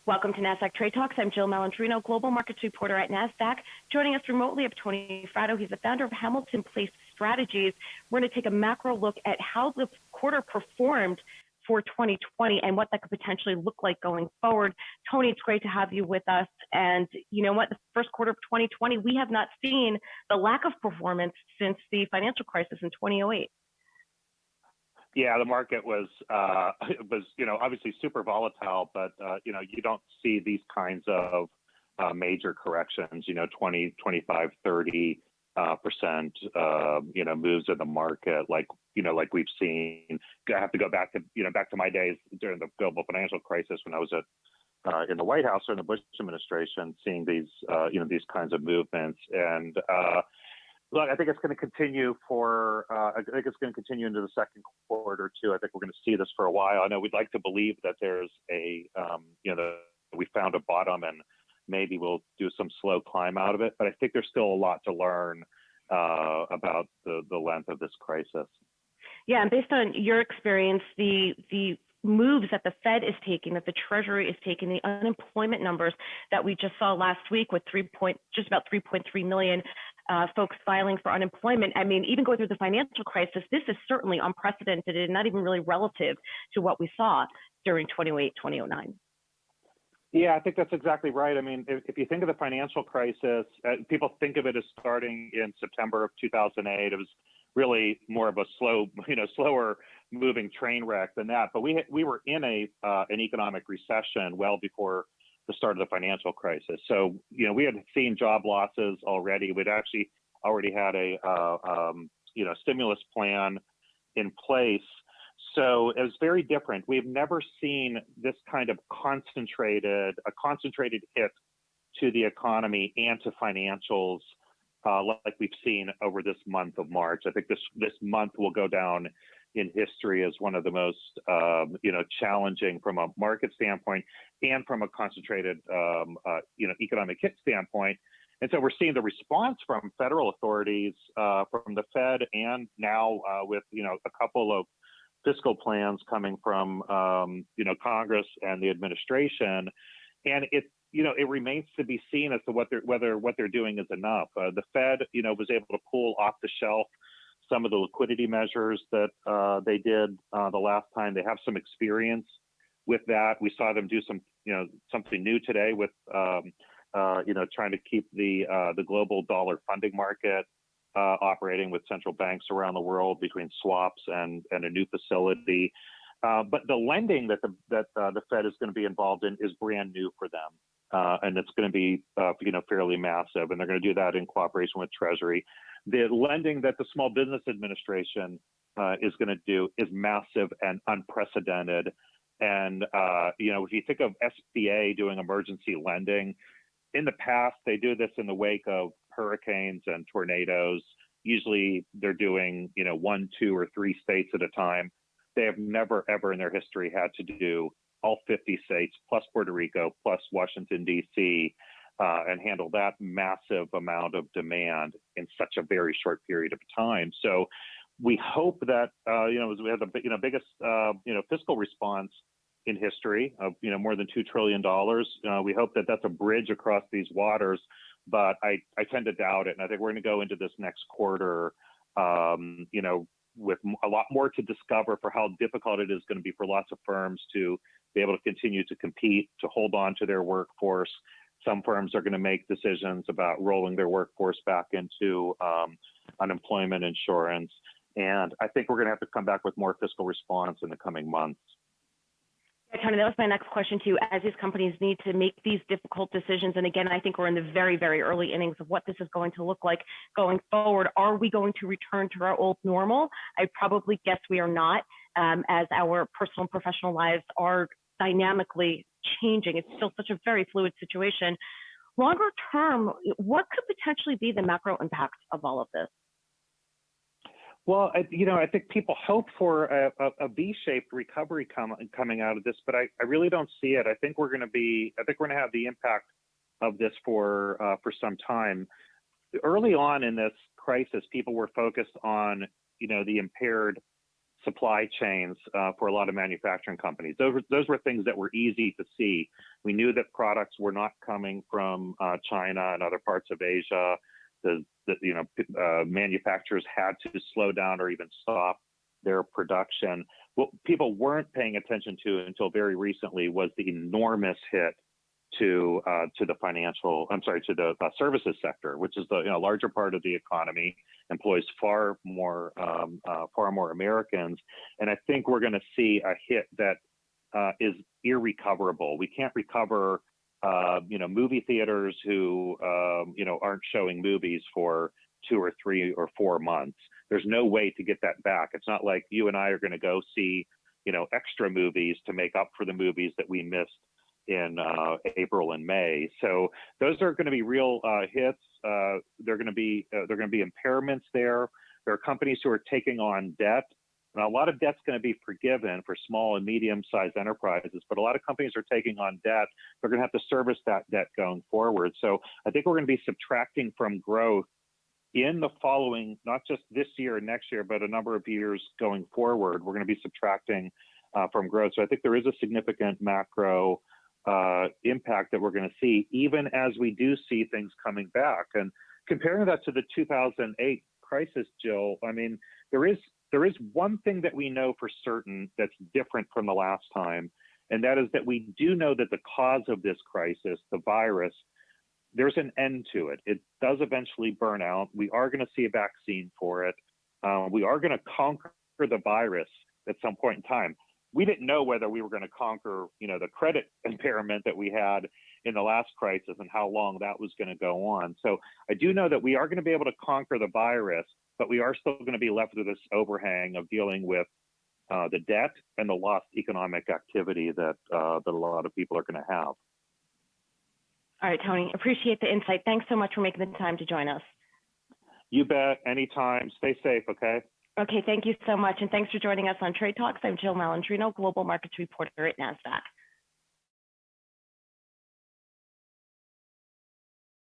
Welcome to Nasdaq Trade Talks. I'm Jill Malandrino, global markets reporter at Nasdaq. Joining us remotely of Tony Fratto. He's the founder of Hamilton Place Strategies. We're going to take a macro look at how the quarter performed for 2020 and what that could potentially look like going forward. Tony, it's great to have you with us. And you know what? The first quarter of 2020, we have not seen the lack of performance since the financial crisis in 2008. Yeah, the market was obviously super volatile, but you don't see these kinds of major corrections, 20, 25, 30% moves in the market like we've seen. I have to go back to my days during the global financial crisis when I was in the White House or in the Bush administration, seeing these kinds of movements. And look, I think it's going to continue into the second quarter too. I think we're going to see this for a while. I know we'd like to believe that there's we found a bottom and maybe we'll do some slow climb out of it. But I think there's still a lot to learn about the length of this crisis. Yeah, and based on your experience, the moves that the Fed is taking, that the Treasury is taking, the unemployment numbers that we just saw last week with just about 3.3 million folks filing for unemployment. I mean, even going through the financial crisis, this is certainly unprecedented and not even really relative to what we saw during 2008, 2009. Yeah, I think that's exactly right. I mean, if you think of the financial crisis, people think of it as starting in September of 2008. It was really more of a slower moving train wreck than that. But we were in an economic recession well before the start of the financial crisis. So, we had seen job losses already. We'd actually already had a stimulus plan in place. So it was very different. We've never seen this kind of concentrated hit to the economy and to financials like we've seen over this month of March. I think this month will go down in history as one of the most challenging from a market standpoint and from a concentrated economic hit standpoint. And so we're seeing the response from federal authorities, from the Fed, and now with a couple of fiscal plans coming from Congress and the administration, and it remains to be seen as to whether what they're doing is enough. The Fed was able to pull off the shelf some of the liquidity measures that they did the last time. They have some experience with that. We saw them do something new today with trying to keep the global dollar funding market operating with central banks around the world between swaps and a new facility. But the lending that the Fed is going to be involved in is brand new for them, and it's going to be fairly massive. And they're going to do that in cooperation with Treasury. The lending that the Small Business Administration is going to do is massive and unprecedented. And if you think of SBA doing emergency lending, in the past they do this in the wake of hurricanes and tornadoes. Usually they're doing 1, 2, or 3 states at a time. They have never ever in their history had to do all 50 states plus Puerto Rico plus Washington D.C. And handle that massive amount of demand in such a very short period of time. So we hope that as we have the biggest fiscal response in history of more than $2 trillion. We hope that that's a bridge across these waters, but I tend to doubt it. And I think we're going to go into this next quarter, with a lot more to discover for how difficult it is going to be for lots of firms to be able to continue to compete, to hold on to their workforce. Some firms are going to make decisions about rolling their workforce back into unemployment insurance. And I think we're going to have to come back with more fiscal response in the coming months. Yeah, Tony, that was my next question to you. As these companies need to make these difficult decisions, and again, I think we're in the very, very early innings of what this is going to look like going forward. Are we going to return to our old normal? I probably guess we are not, as our personal and professional lives are dynamically changing. It's still such a very fluid situation. Longer term, what could potentially be the macro impact of all of this? Well, I think people hope for a V-shaped recovery coming out of this, but I really don't see it. I think we're going to have the impact of this for some time. Early on in this crisis, people were focused on, the impaired supply chains for a lot of manufacturing companies. Those were things that were easy to see. We knew that products were not coming from China and other parts of Asia. Manufacturers had to slow down or even stop their production. What people weren't paying attention to until very recently was the enormous hit to the services sector, which is the larger part of the economy, employs far more Americans, and I think we're going to see a hit that is irrecoverable. We can't recover, movie theaters who aren't showing movies for 2 or 3 or 4 months. There's no way to get that back. It's not like you and I are going to go see, extra movies to make up for the movies that we missed in April and May. So those are going to be real hits. They're going to be impairments there. There are companies who are taking on debt. Now, a lot of debt's going to be forgiven for small and medium-sized enterprises, but a lot of companies are taking on debt. They're going to have to service that debt going forward. So I think we're going to be subtracting from growth in the following, not just this year and next year, but a number of years going forward. We're going to be subtracting from growth. So I think there is a significant macro impact that we're going to see, even as we do see things coming back. And comparing that to the 2008 crisis, Jill, I mean, there is one thing that we know for certain that's different from the last time, and that is that we do know that the cause of this crisis, the virus, there's an end to it. It does eventually burn out. We are going to see a vaccine for it. We are going to conquer the virus at some point in time. We didn't know whether we were going to conquer, the credit impairment that we had in the last crisis and how long that was going to go on. So I do know that we are going to be able to conquer the virus, but we are still going to be left with this overhang of dealing with the debt and the lost economic activity that a lot of people are going to have. All right, Tony, appreciate the insight. Thanks so much for making the time to join us. You bet. Anytime. Stay safe, okay? Okay, thank you so much. And thanks for joining us on Trade Talks. I'm Jill Malandrino, Global Markets Reporter at Nasdaq.